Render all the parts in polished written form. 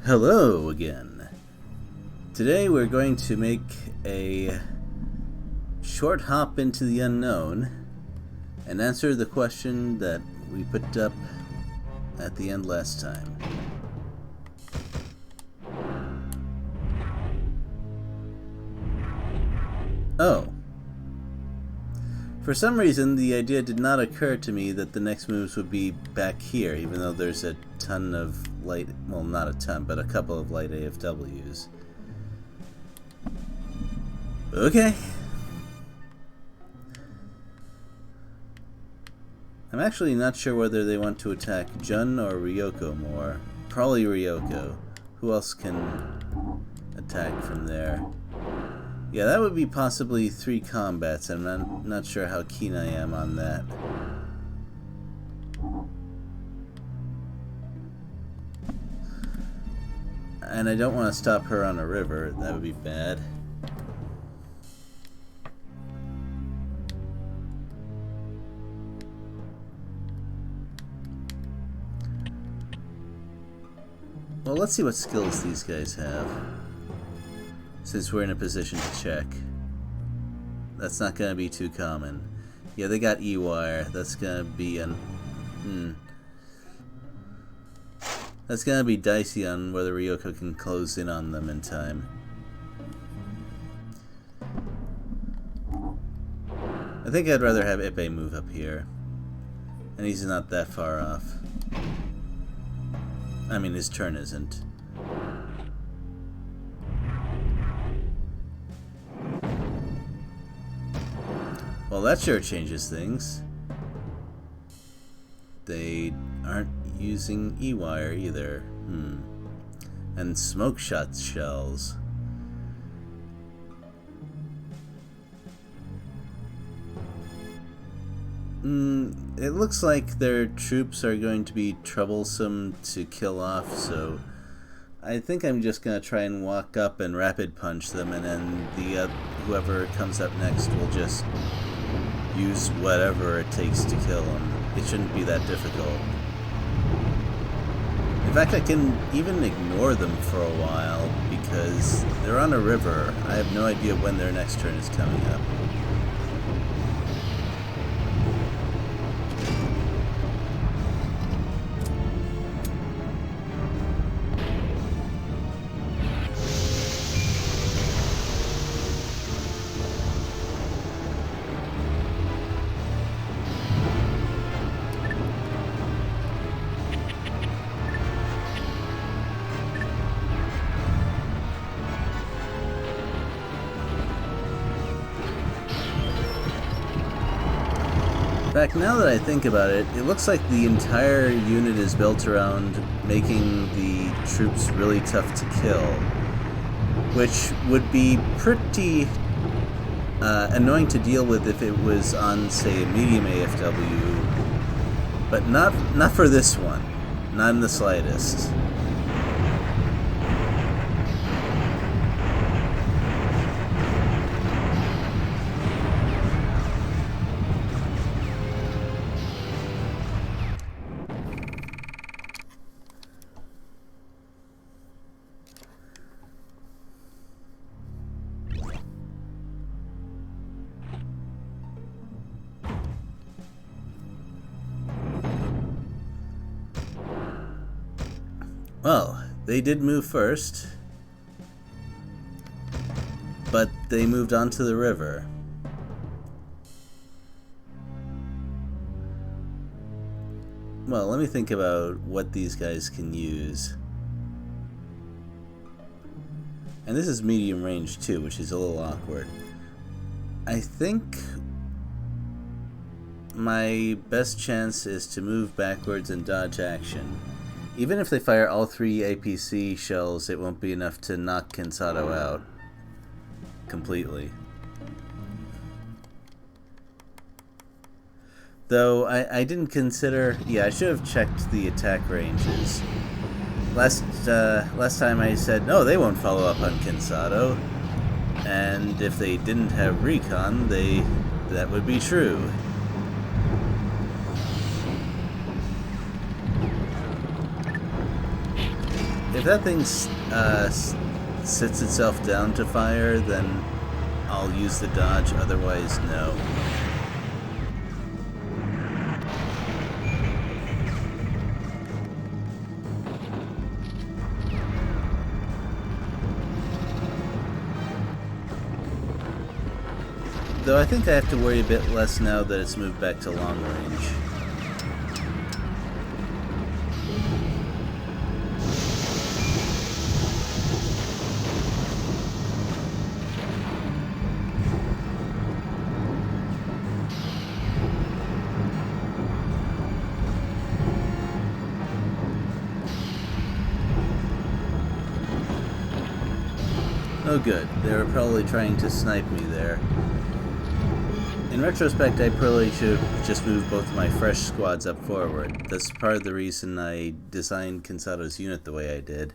Hello again. Today we're going to make a short hop into the unknown and answer the question that we put up at the end last time. Oh. For some reason, the idea did not occur to me that the next moves would be back here, even though there's a ton of light, well, not a ton, but a couple of light AFWs. Okay. I'm actually not sure whether they want to attack Jun or Ryoko more. Probably Ryoko. Who else can attack from there? Yeah, that would be possibly 3 combats. I'm not sure how keen I am on that. And I don't want to stop her on a river. That would be bad. Well, let's see what skills these guys have, since we're in a position to check. That's not going to be too common. Yeah, they got E-Wire. That's going to be that's going to be dicey on whether Ryoko can close in on them in time. I think I'd rather have Ippei move up here. And he's not that far off. I mean, his turn isn't. Well, that sure changes things. They aren't using E-Wire either. And smoke shot shells. It looks like their troops are going to be troublesome to kill off, so I think I'm just going to try and walk up and rapid punch them, and then the whoever comes up next will just use whatever it takes to kill them. It shouldn't be that difficult. In fact, I can even ignore them for a while because they're on a river. I have no idea when their next turn is coming up. In fact, now that I think about it, it looks like the entire unit is built around making the troops really tough to kill, which would be pretty annoying to deal with if it was on, say, a medium AFW, but not for this one, not in the slightest. Well, they did move first, but they moved onto the river. Well, let me think about what these guys can use. And this is medium range too, which is a little awkward. I think my best chance is to move backwards and dodge action. Even if they fire all 3 APC shells, it won't be enough to knock Kinsato out completely. Though I didn't consider... Yeah, I should have checked the attack ranges. Last time I said, no, they won't follow up on Kinsato. And if they didn't have recon, that would be true. if that thing sits itself down to fire, then I'll use the dodge, otherwise no. Though I think I have to worry a bit less now that it's moved back to long range. Oh good, they were probably trying to snipe me there. In retrospect, I probably should have just moved both of my fresh squads up forward. That's part of the reason I designed Cansado's unit the way I did.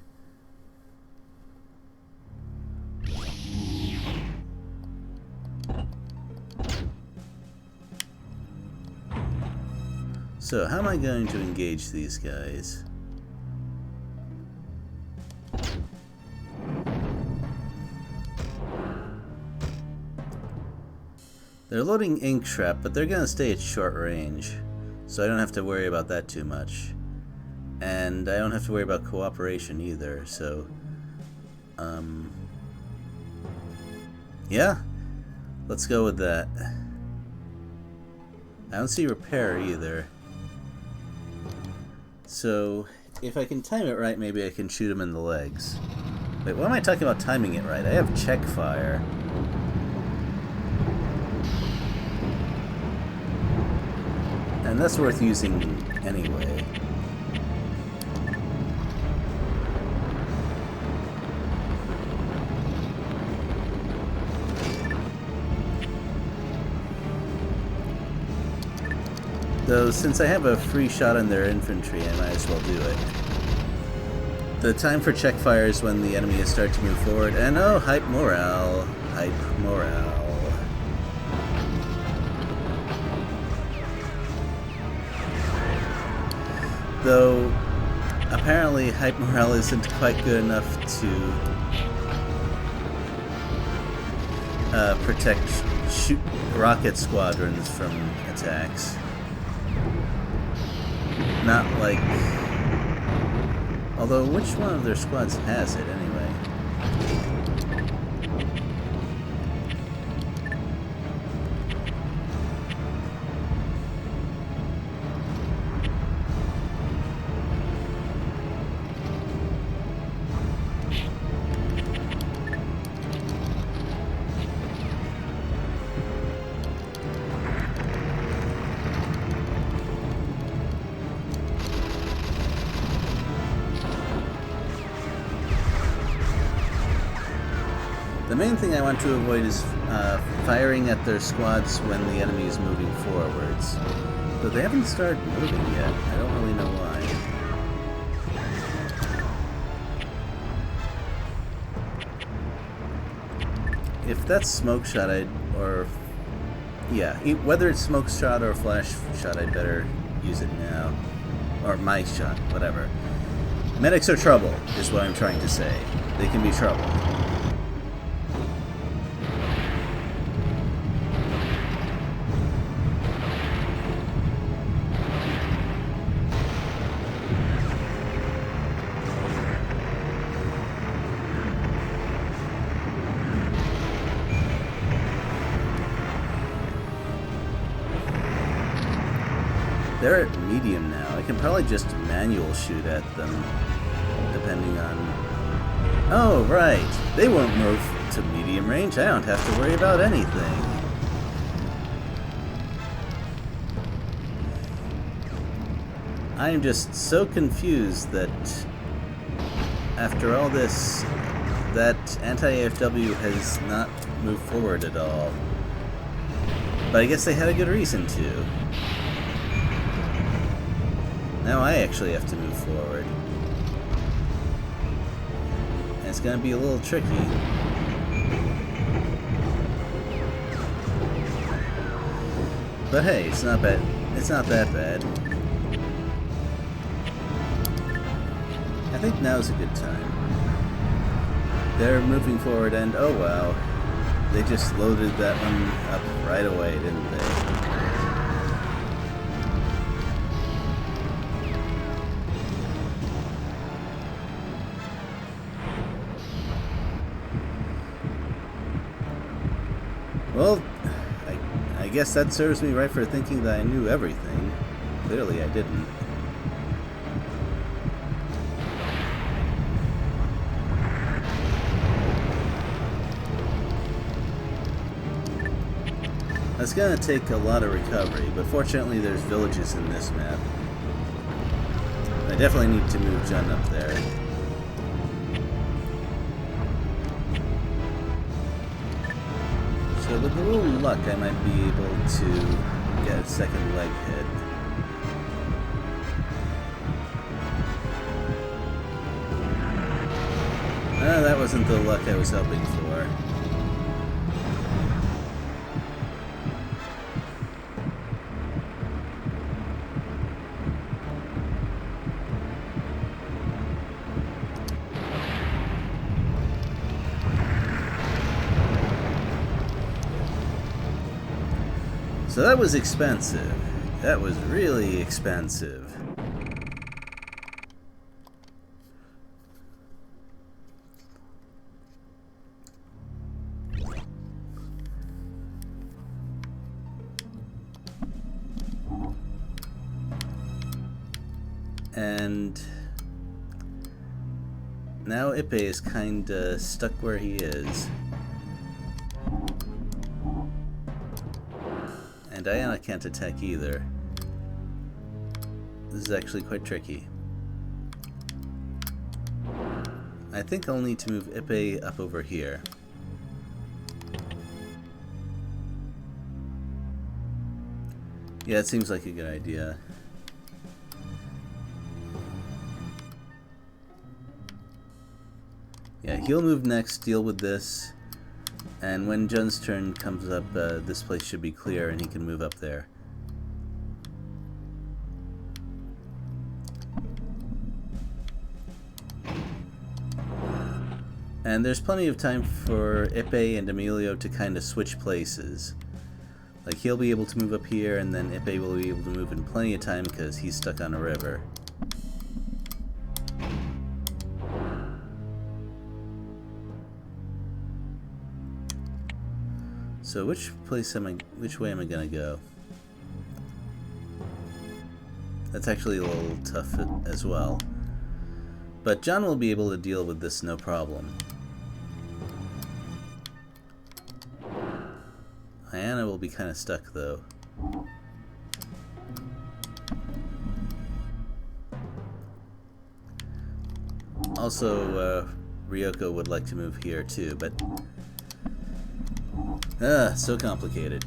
So, how am I going to engage these guys? They're loading ink trap, but they're gonna stay at short range, so I don't have to worry about that too much. And I don't have to worry about cooperation either, so... yeah? Let's go with that. I don't see repair either. So, if I can time it right, maybe I can shoot him in the legs. Wait, what am I talking about timing it right? I have check fire. And that's worth using anyway. Though, since I have a free shot on their infantry, I might as well do it. The time for check fire is when the enemy has started to move forward, and oh, hype morale. Hype morale. Though, apparently hype morale isn't quite good enough to protect rocket squadrons from attacks. Not like... although, which one of their squads has it, anyway? The main thing I want to avoid is firing at their squads when the enemy is moving forwards. But they haven't started moving yet. I don't really know why. If that's smoke shot, yeah, whether it's smoke shot or flash shot, I'd better use it now. Or my shot, whatever. Medics are trouble, is what I'm trying to say. They can be trouble. They're at medium now. I can probably just manual shoot at them, depending on... oh, right. They won't move to medium range. I don't have to worry about anything. I am just so confused that after all this, that anti-AFW has not moved forward at all. But I guess they had a good reason to. Now I actually have to move forward. And it's gonna be a little tricky. But hey, it's not bad. It's not that bad. I think now's a good time. They're moving forward and, oh wow, they just loaded that one up right away, didn't they? Well, I guess that serves me right for thinking that I knew everything. Clearly I didn't. It's gonna take a lot of recovery, but fortunately there's villages in this map. I definitely need to move Jun up there. So with a little luck I might be able to get a second leg hit. That wasn't the luck I was hoping for. So that was expensive. That was really expensive. And now Ipe is kinda stuck where he is. And Diana can't attack either. This is actually quite tricky. I think I'll need to move Ipe up over here. Yeah, it seems like a good idea. Yeah, he'll move next, deal with this, and when Jun's turn comes up, this place should be clear and he can move up there. And there's plenty of time for Ipe and Emilio to kind of switch places. Like, he'll be able to move up here, and then Ipe will be able to move in plenty of time because he's stuck on a river. So which way am I gonna go? That's actually a little tough as well. But John will be able to deal with this no problem. Diana will be kind of stuck though. Also, Ryoko would like to move here too, but so complicated.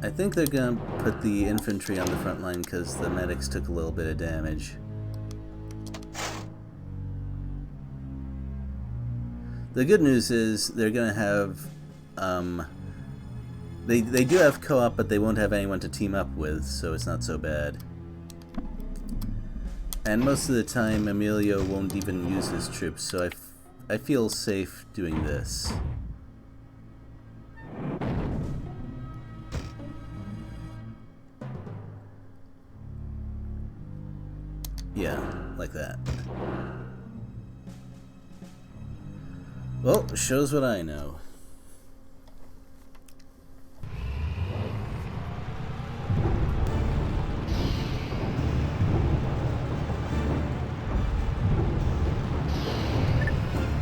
I think they're gonna put the infantry on the front line because the medics took a little bit of damage. The good news is they're gonna have, they do have co-op, but they won't have anyone to team up with, so it's not so bad. And most of the time, Emilio won't even use his troops, so I feel safe doing this. Yeah, like that. Well, shows what I know.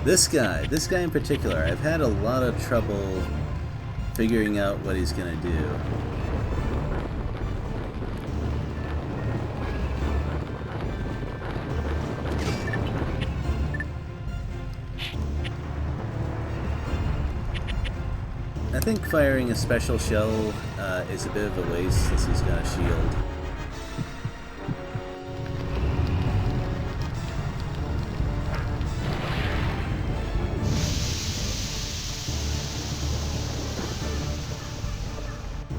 This guy in particular, I've had a lot of trouble figuring out what he's gonna do. I think firing a special shell is a bit of a waste since he's got a shield.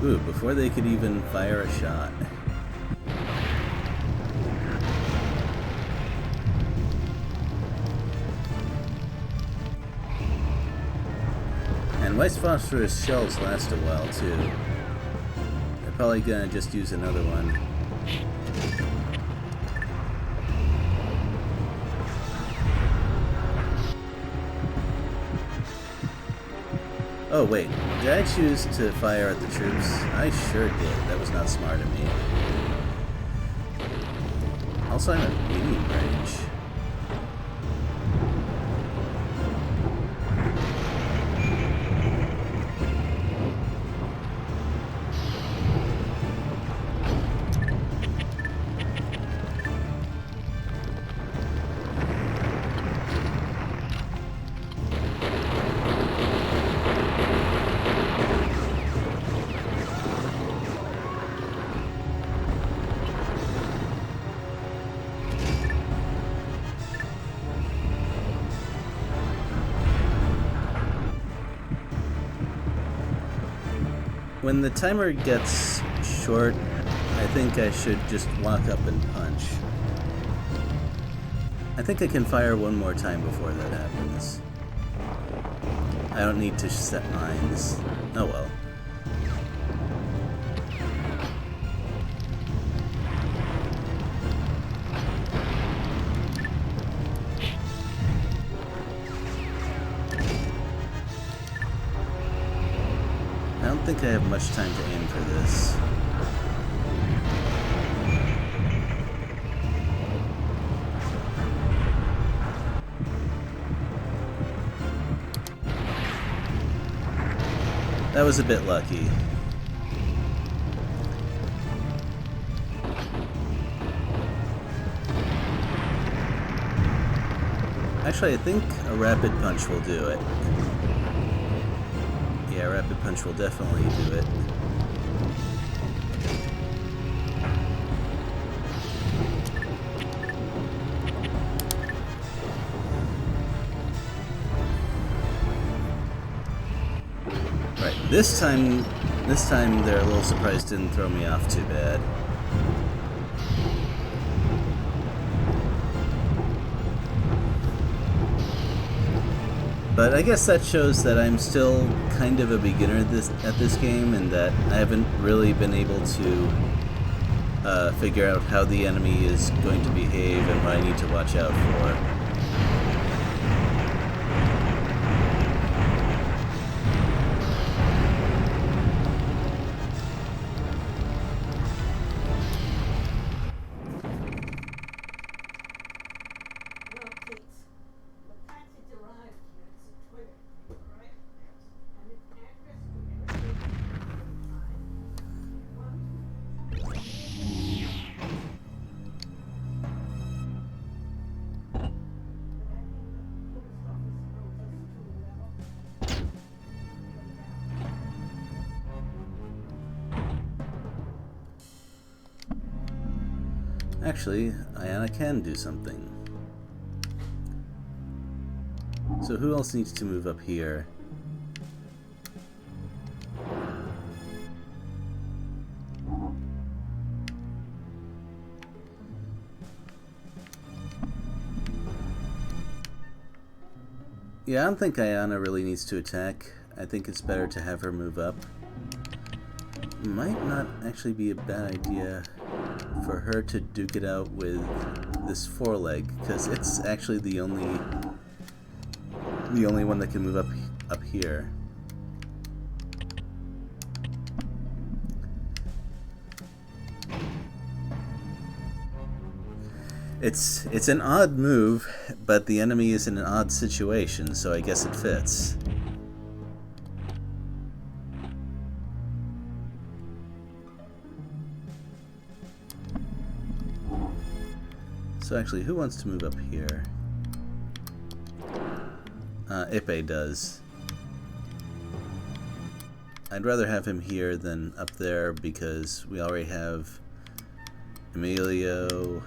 Ooh, before they could even fire a shot. And white phosphorus shells last a while too. They're probably gonna just use another one. Oh wait, did I choose to fire at the troops? I sure did. That was not smart of me. Also, I'm at medium range. When the timer gets short, I think I should just walk up and punch. I think I can fire one more time before that happens. I don't need to set mines. Oh well. I don't think I have much time to aim for this. That was a bit lucky. Actually, I think a rapid punch will do it. Yeah, rapid punch will definitely do it. Right, this time they're a little surprised didn't throw me off too bad. But I guess that shows that I'm still kind of a beginner at this game, and that I haven't really been able to figure out how the enemy is going to behave and what I need to watch out for. Actually, Ayana can do something. So who else needs to move up here? Yeah, I don't think Ayana really needs to attack. I think it's better to have her move up. Might not actually be a bad idea for her to duke it out with this foreleg, because it's actually the only one that can move up here. It's an odd move, but the enemy is in an odd situation, so I guess it fits. So actually, who wants to move up here? Ipe does. I'd rather have him here than up there because we already have Emilio,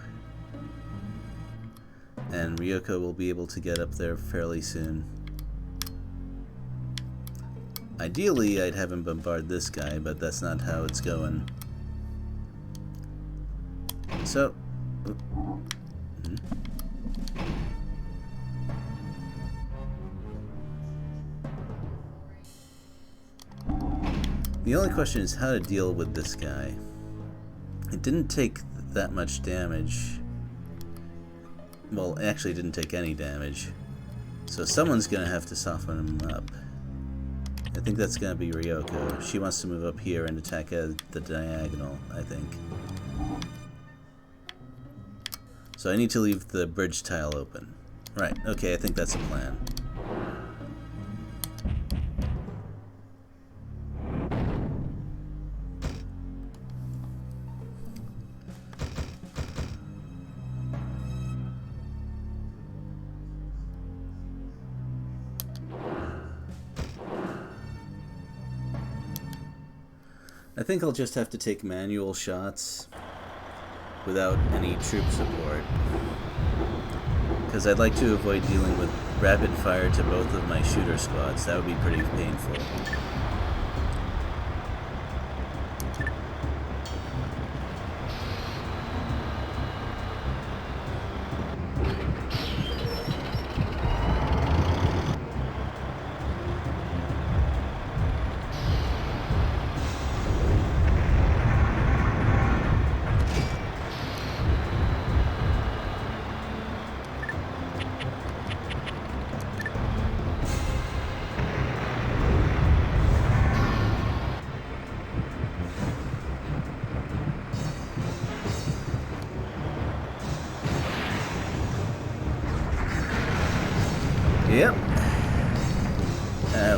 and Ryoko will be able to get up there fairly soon. Ideally, I'd have him bombard this guy, but that's not how it's going. So... The only question is how to deal with this guy. It didn't take that much damage. Well, actually it didn't take any damage. So someone's gonna have to soften him up. I think that's gonna be Ryoko. She wants to move up here and attack at the diagonal, I think. So I need to leave the bridge tile open. Right, okay, I think that's a plan. I think I'll just have to take manual shots without any troop support, because I'd like to avoid dealing with rapid fire to both of my shooter squads. That would be pretty painful. Yep.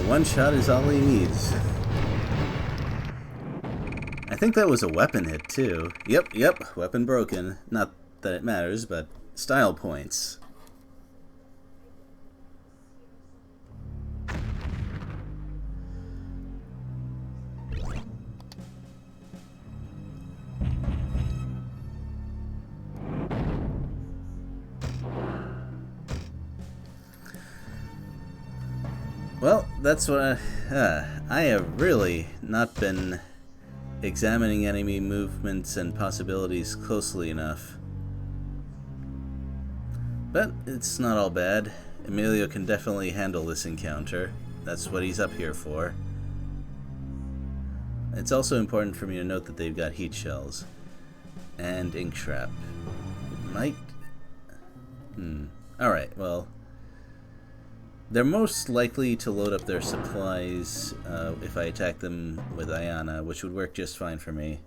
One shot is all he needs. I think that was a weapon hit, too. Yep, weapon broken. Not that it matters, but style points. Well, that's what I have really not been examining enemy movements and possibilities closely enough. But it's not all bad. Emilio can definitely handle this encounter. That's what he's up here for. It's also important for me to note that they've got heat shells. And ink shrap. Might... Alright, well... They're most likely to load up their supplies if I attack them with Ayana, which would work just fine for me.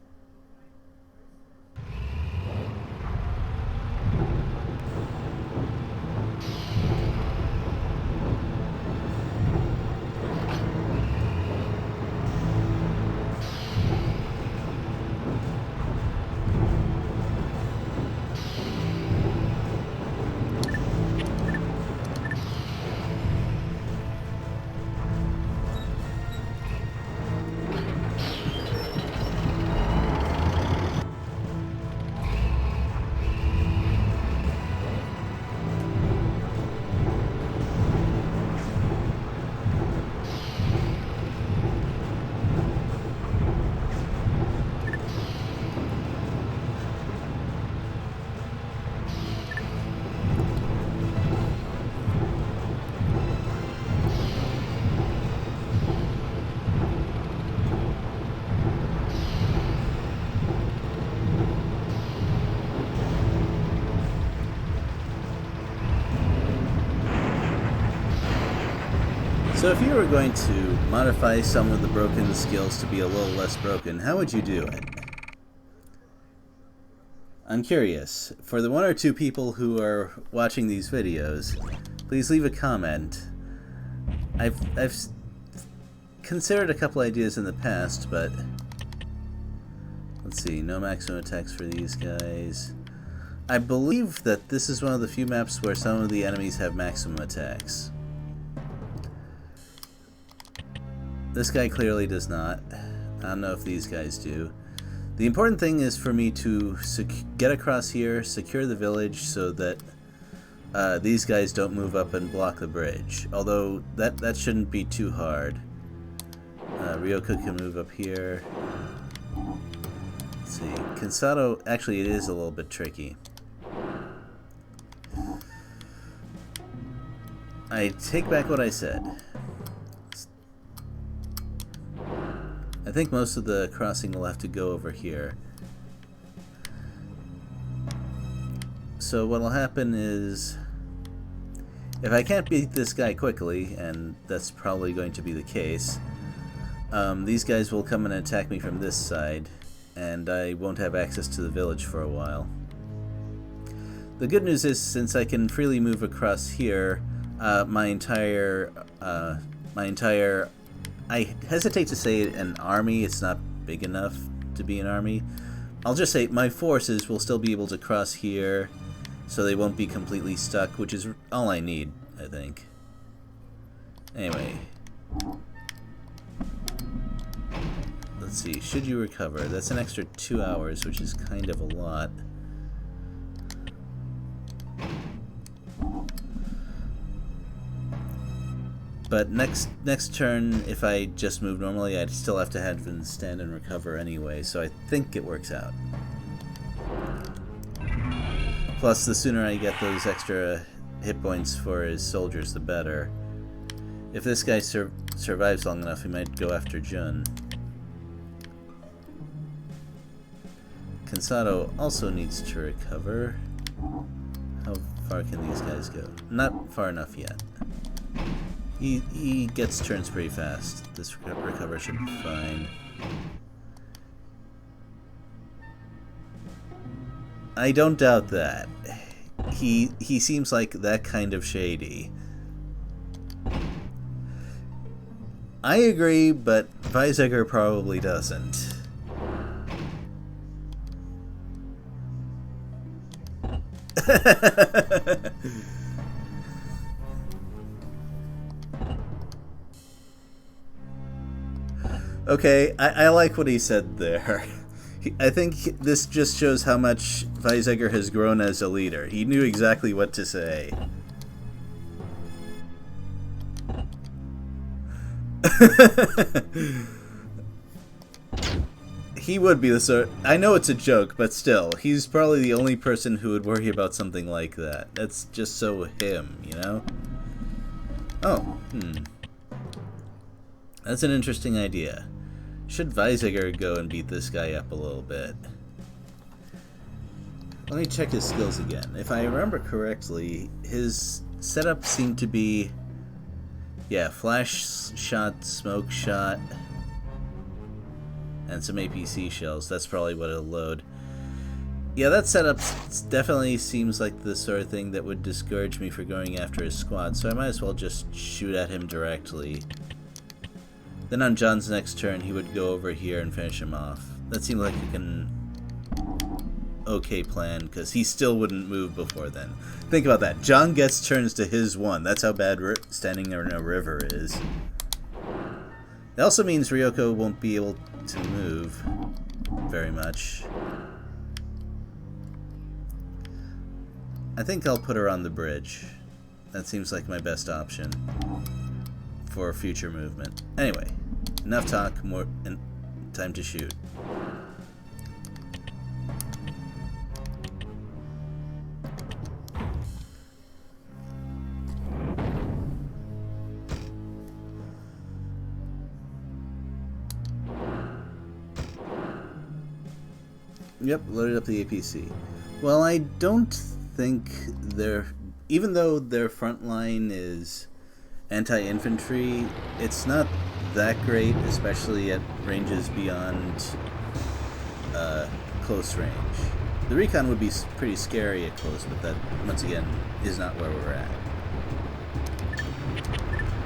So if you were going to modify some of the broken skills to be a little less broken, how would you do it? I'm curious. For the one or two people who are watching these videos, please leave a comment. I've considered a couple ideas in the past, but let's see, no maximum attacks for these guys. I believe that this is one of the few maps where some of the enemies have maximum attacks. This guy clearly does not. I don't know if these guys do. The important thing is for me to get across here, secure the village so that these guys don't move up and block the bridge. Although that shouldn't be too hard. Ryoko can move up here. Let's see. Kansato, actually it is a little bit tricky. I take back what I said. I think most of the crossing will have to go over here. So what'll happen is, if I can't beat this guy quickly, and that's probably going to be the case, these guys will come and attack me from this side, and I won't have access to the village for a while. The good news is, since I can freely move across here, my entire, I hesitate to say an army, it's not big enough to be an army. I'll just say my forces will still be able to cross here, so they won't be completely stuck, which is all I need, I think. Anyway. Let's see, should you recover? That's an extra 2 hours, which is kind of a lot. But next turn, if I just move normally, I'd still have to have him stand and recover anyway, so I think it works out. Plus, the sooner I get those extra hit points for his soldiers, the better. If this guy survives long enough, he might go after Jun. Kansato also needs to recover. How far can these guys go? Not far enough yet. He gets turns pretty fast. This recover should be fine. I don't doubt that. He seems like that kind of shady. I agree, but Weizsäcker probably doesn't. Okay, I like what he said there. I think this just shows how much Weizsäcker has grown as a leader. He knew exactly what to say. He would be the sort... I know it's a joke, but still, he's probably the only person who would worry about something like that. That's just so him, you know? Oh, that's an interesting idea. Should Weizsäcker go and beat this guy up a little bit? Let me check his skills again. If I remember correctly, his setup seemed to be... yeah, flash shot, smoke shot, and some APC shells. That's probably what it'll load. Yeah, that setup definitely seems like the sort of thing that would discourage me from going after his squad, so I might as well just shoot at him directly. Then on John's next turn, he would go over here and finish him off. That seemed like an okay plan, because he still wouldn't move before then. Think about that. John gets turns to his one. That's how bad standing in a river is. It also means Ryoko won't be able to move very much. I think I'll put her on the bridge. That seems like my best option for future movement. Anyway, enough talk, more time to shoot. Yep, loaded up the APC. Well, I don't think even though their front line is anti-infantry, it's not that great, especially at ranges beyond close range. The recon would be pretty scary at close, but that, once again, is not where we're at.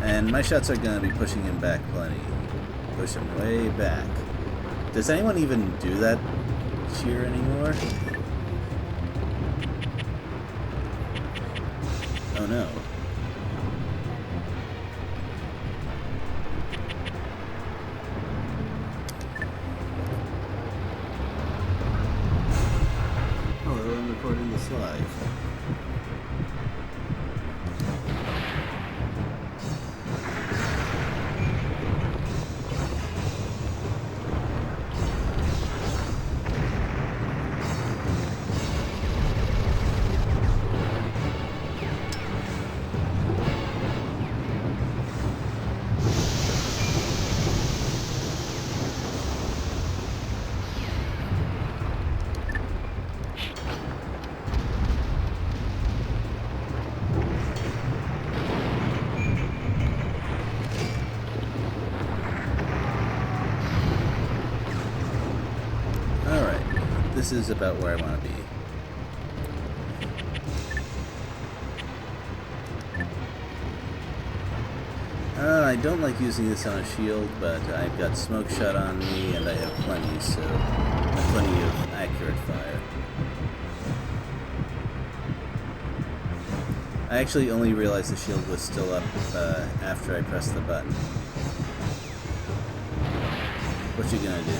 And my shots are going to be pushing him back plenty. Push him way back. Does anyone even do that cheer anymore? Oh no. Hello, I'm recording this live. this is about where I want to be. I don't like using this on a shield, but I've got smoke shot on me, and I have plenty, so plenty of accurate fire. I actually only realized the shield was still up after I pressed the button. What you gonna do?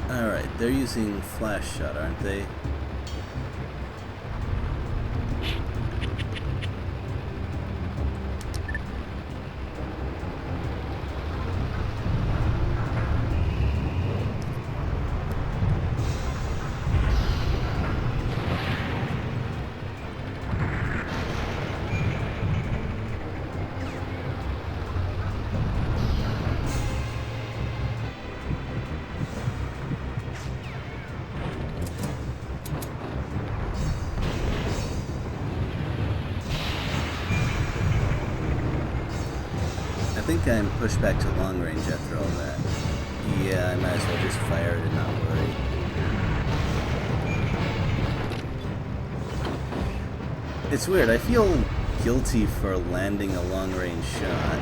Alright, they're using flash shot, aren't they? I think I'm pushed back to long range after all that. Yeah, I might as well just fire it and not worry. It's weird, I feel guilty for landing a long range shot.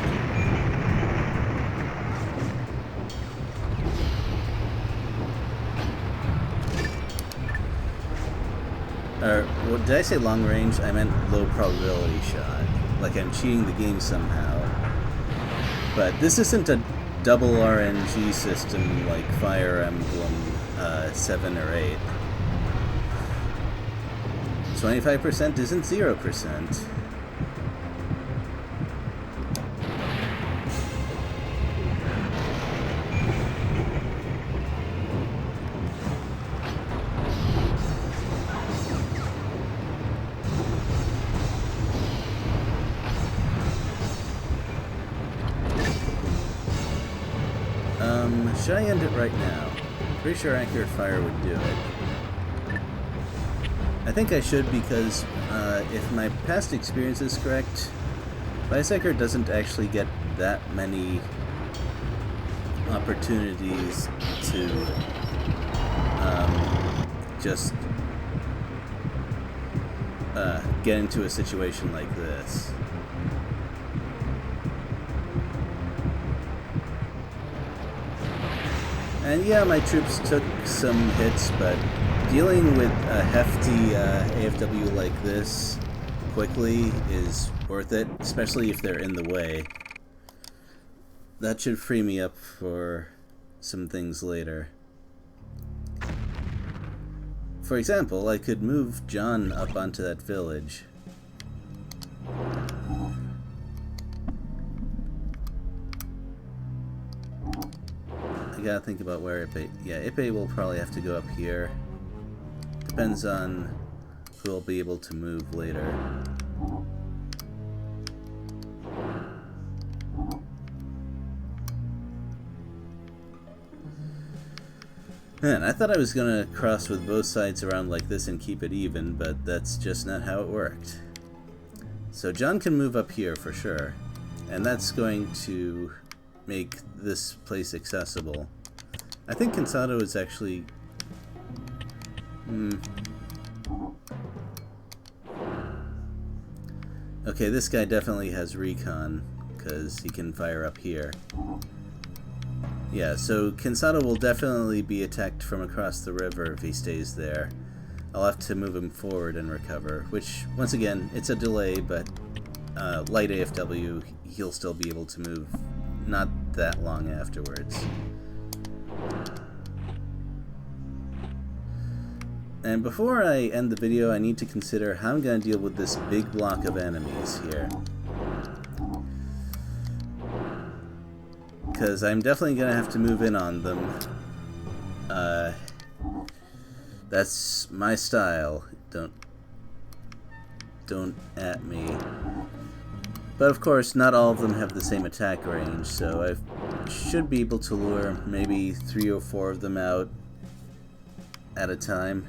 Or, well, did I say long range? I meant low probability shot. Like I'm cheating the game somehow. But this isn't a double RNG system like Fire Emblem 7 or 8. 25% isn't 0%. Should I end it right now? Pretty sure accurate fire would do it. I think I should because if my past experience is correct, Bicyker doesn't actually get that many opportunities to just get into a situation like this. And yeah, my troops took some hits, but dealing with a hefty AFW like this quickly is worth it, especially if they're in the way. That should free me up for some things later. For example, I could move John up onto that village. I gotta think about where Ipe... Yeah, Ipe will probably have to go up here. Depends on who will be able to move later. Man, I thought I was gonna cross with both sides around like this and keep it even, but that's just not how it worked. So John can move up here for sure, and that's going to make this place accessible. I think Cansado is actually... Okay, this guy definitely has recon, because he can fire up here. Yeah, so Cansado will definitely be attacked from across the river if he stays there. I'll have to move him forward and recover, which, once again, it's a delay, but light AFW, he'll still be able to move not that long afterwards. And before I end the video, I need to consider how I'm going to deal with this big block of enemies here. Because I'm definitely going to have to move in on them. That's my style. Don't at me. But of course, not all of them have the same attack range, so I've should be able to lure maybe 3 or 4 of them out at a time.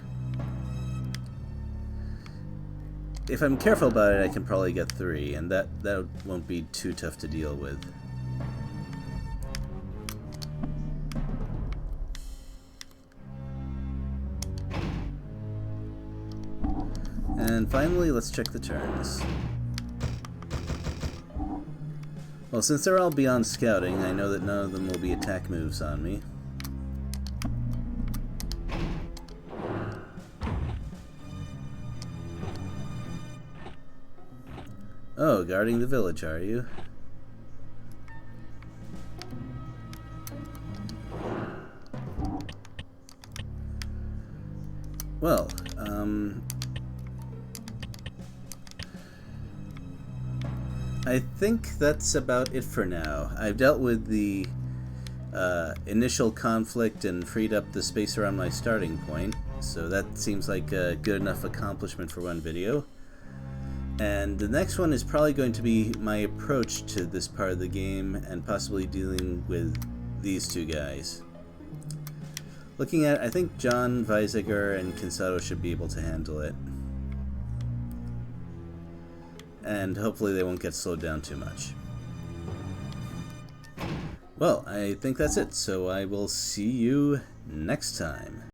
If I'm careful about it, I can probably get 3, and that won't be too tough to deal with. And finally, let's check the turns. Well, since they're all beyond scouting, I know that none of them will be attack moves on me. Oh, guarding the village, are you? Well, I think that's about it for now. I've dealt with the initial conflict and freed up the space around my starting point, so that seems like a good enough accomplishment for one video. And the next one is probably going to be my approach to this part of the game and possibly dealing with these two guys. Looking at it, I think John, Weisiger, and Kinsato should be able to handle it. And hopefully they won't get slowed down too much. Well, I think that's it, so I will see you next time.